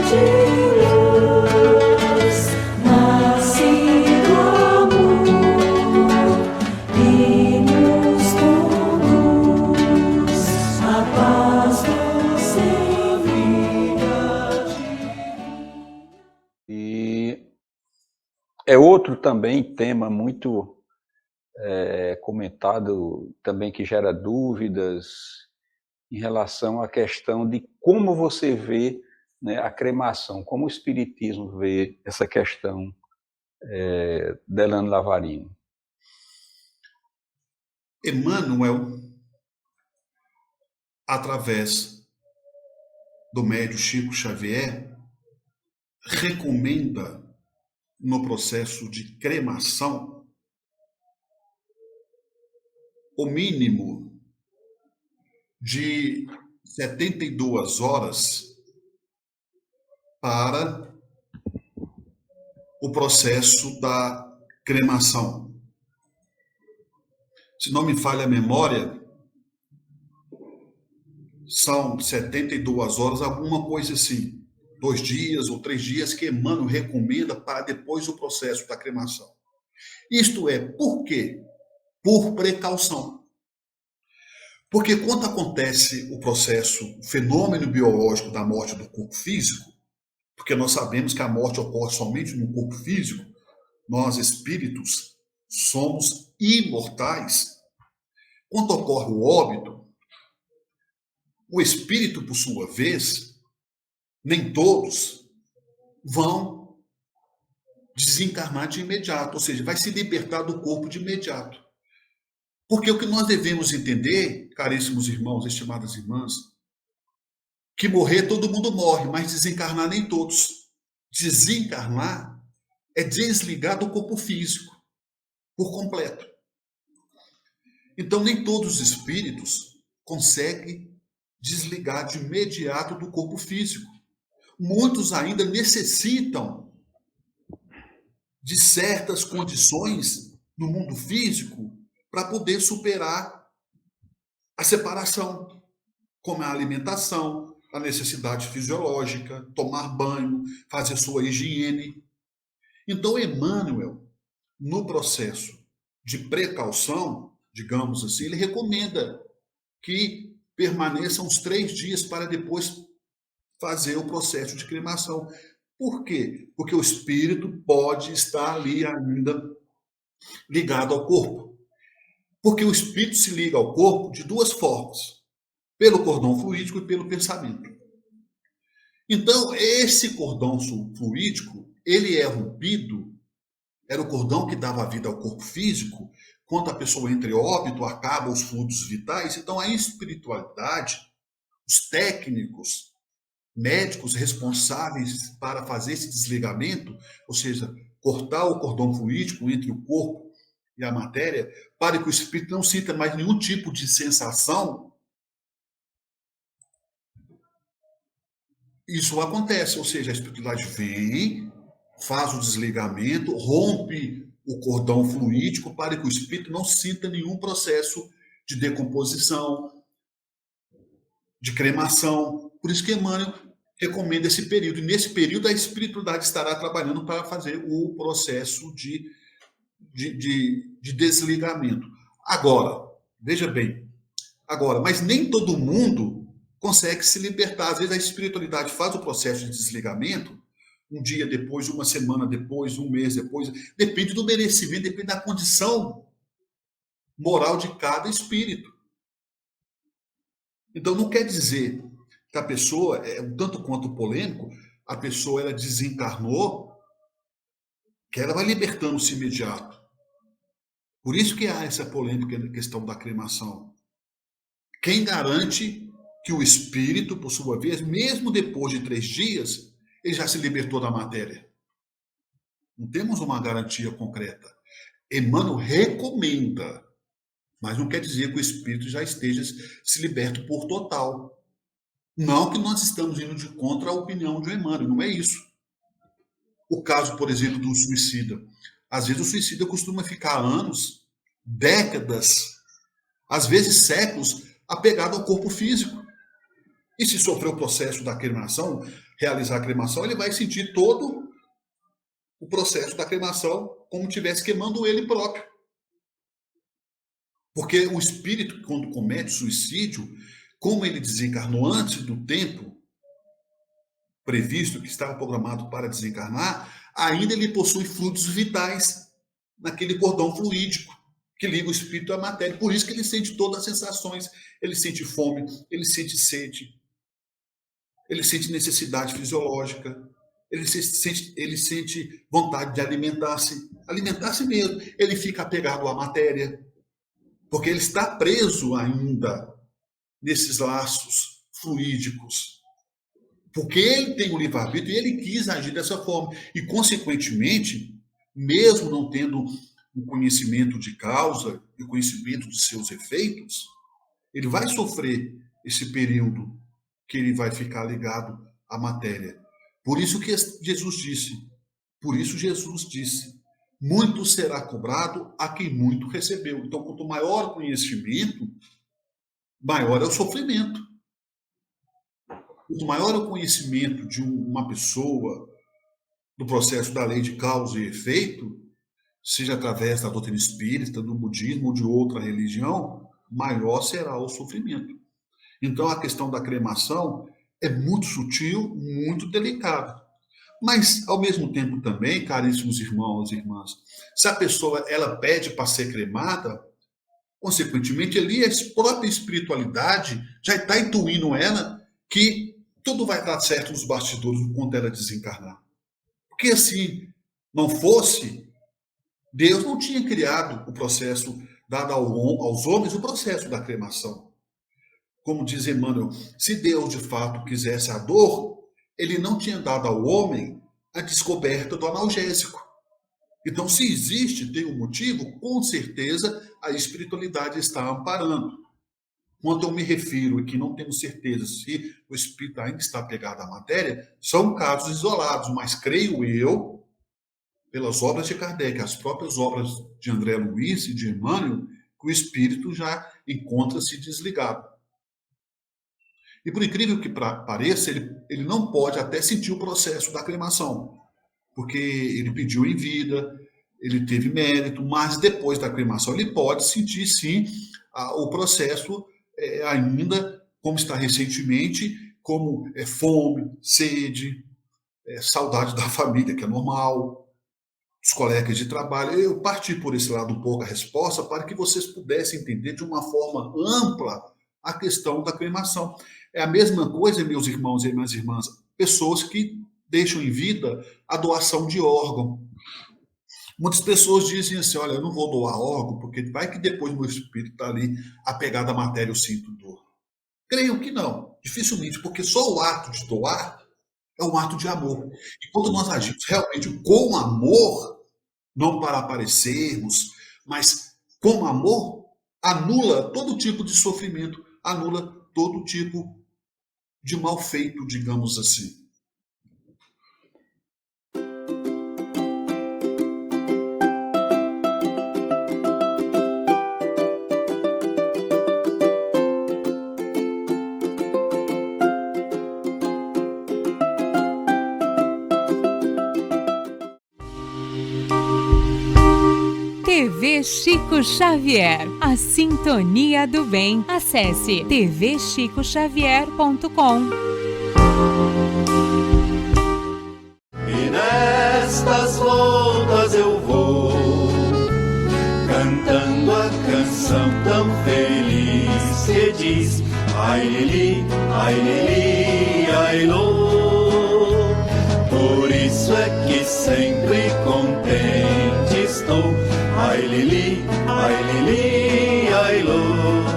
de luz, nasce do amor e nos conduz a paz doce vida divina. E é outro também tema muito comentado, também que gera dúvidas em relação à questão de como você vê, né, a cremação, como o Espiritismo vê essa questão, Delano Lavarino. Emmanuel, através do médium Chico Xavier, recomenda no processo de cremação o mínimo de 72 horas para o processo da cremação. Se não me falha a memória, são 72 horas, alguma coisa assim, 2 dias ou 3 dias que Emmanuel recomenda para depois do processo da cremação. Isto é, por quê? Por precaução. Porque quando acontece o processo, o fenômeno biológico da morte do corpo físico, porque nós sabemos que a morte ocorre somente no corpo físico, nós espíritos somos imortais. Quando ocorre o óbito, o espírito, por sua vez, nem todos vão desencarnar de imediato, ou seja, vai se libertar do corpo de imediato. Porque o que nós devemos entender, caríssimos irmãos, estimadas irmãs, que morrer todo mundo morre, mas desencarnar nem todos. Desencarnar é desligar do corpo físico por completo. Então, nem todos os espíritos conseguem desligar de imediato do corpo físico. Muitos ainda necessitam de certas condições no mundo físico para poder superar a separação, como a alimentação, a necessidade fisiológica, tomar banho, fazer sua higiene. Então, Emmanuel, no processo de precaução, digamos assim, ele recomenda que permaneçam uns 3 dias para depois fazer o processo de cremação. Por quê? Porque o espírito pode estar ali ainda ligado ao corpo. Porque o espírito se liga ao corpo de 2 formas: pelo cordão fluídico e pelo pensamento. Então, esse cordão fluídico, ele é rompido, era o cordão que dava vida ao corpo físico. Quando a pessoa entra em óbito, acaba os fluidos vitais. Então, a espiritualidade, os técnicos, médicos responsáveis para fazer esse desligamento, ou seja, cortar o cordão fluídico entre o corpo e a matéria, para que o espírito não sinta mais nenhum tipo de sensação. Isso acontece, ou seja, a espiritualidade vem, faz o desligamento, rompe o cordão fluídico para que o espírito não sinta nenhum processo de decomposição, de cremação. Por isso que Emmanuel recomenda esse período. E nesse período a espiritualidade estará trabalhando para fazer o processo de desligamento. Agora, veja bem, mas nem todo mundo consegue se libertar. Às vezes a espiritualidade faz o processo de desligamento, um dia depois, uma semana depois, um mês depois, depende do merecimento, depende da condição moral de cada espírito. Então não quer dizer que a pessoa, é um tanto quanto polêmico, a pessoa ela desencarnou, que ela vai libertando-se imediato. Por isso que há essa polêmica na questão da cremação. Quem garante que o espírito, por sua vez, mesmo depois de 3 dias, ele já se libertou da matéria? Não temos uma garantia concreta. Emmanuel recomenda, mas não quer dizer que o espírito já esteja se liberto por total. Não que nós estamos indo de contra a opinião de Emmanuel, não é isso. O caso, por exemplo, do suicida. Às vezes o suicida costuma ficar anos, décadas, às vezes séculos, apegado ao corpo físico. E se sofrer o processo da cremação, realizar a cremação, ele vai sentir todo o processo da cremação como tivesse queimando ele próprio. Porque o espírito, quando comete suicídio, como ele desencarnou antes do tempo previsto, que estava programado para desencarnar, ainda ele possui fluidos vitais naquele cordão fluídico que liga o espírito à matéria. Por isso que ele sente todas as sensações. Ele sente fome, ele sente sede, ele sente necessidade fisiológica, ele sente vontade de alimentar-se mesmo. Ele fica apegado à matéria, porque ele está preso ainda nesses laços fluídicos. Porque ele tem o livre-arbítrio e ele quis agir dessa forma. E, consequentemente, mesmo não tendo o conhecimento de causa e o conhecimento de seus efeitos, ele vai sofrer esse período que ele vai ficar ligado à matéria. Por isso que Jesus disse, muito será cobrado a quem muito recebeu. Então, quanto maior o conhecimento, maior é o sofrimento. Quanto maior é o conhecimento de uma pessoa do processo da lei de causa e efeito, seja através da doutrina espírita, do budismo ou de outra religião, maior será o sofrimento. Então, a questão da cremação é muito sutil, muito delicada. Mas, ao mesmo tempo também, caríssimos irmãos e irmãs, se a pessoa ela pede para ser cremada, consequentemente, ali a própria espiritualidade já está intuindo ela que tudo vai dar certo nos bastidores quando ela desencarnar. Porque se não fosse, Deus não tinha criado o processo, dado aos homens o processo da cremação. Como diz Emmanuel, se Deus de fato quisesse a dor, ele não tinha dado ao homem a descoberta do analgésico. Então, se existe, tem um motivo, com certeza a espiritualidade está amparando. Quando eu me refiro, e que não temos certeza se o espírito ainda está pegado à matéria, são casos isolados, mas creio eu, pelas obras de Kardec, as próprias obras de André Luiz e de Emmanuel, que o espírito já encontra-se desligado. E por incrível que pareça, ele não pode até sentir o processo da cremação, porque ele pediu em vida, ele teve mérito, mas depois da cremação ele pode sentir sim o processo ainda, como está recentemente, como fome, sede, saudade da família, que é normal, dos colegas de trabalho. Eu parti por esse lado um pouco a resposta para que vocês pudessem entender de uma forma ampla a questão da cremação. É a mesma coisa, meus irmãos e minhas irmãs, pessoas que deixam em vida a doação de órgão. Muitas pessoas dizem assim, olha, eu não vou doar órgão, porque vai que depois meu espírito está ali apegado à matéria, eu sinto dor. Creio que não, dificilmente, porque só o ato de doar é um ato de amor. E quando nós agimos realmente com amor, não para aparecermos, mas com amor, anula todo tipo de sofrimento, anula todo tipo de mal feito, digamos assim. TV Chico Xavier, a sintonia do bem. Acesse tvchicoxavier.com. E nestas voltas eu vou, cantando a canção tão feliz que diz: ai lili, ai lô. Por isso é que sempre contente estou. Ai lili, ai lô.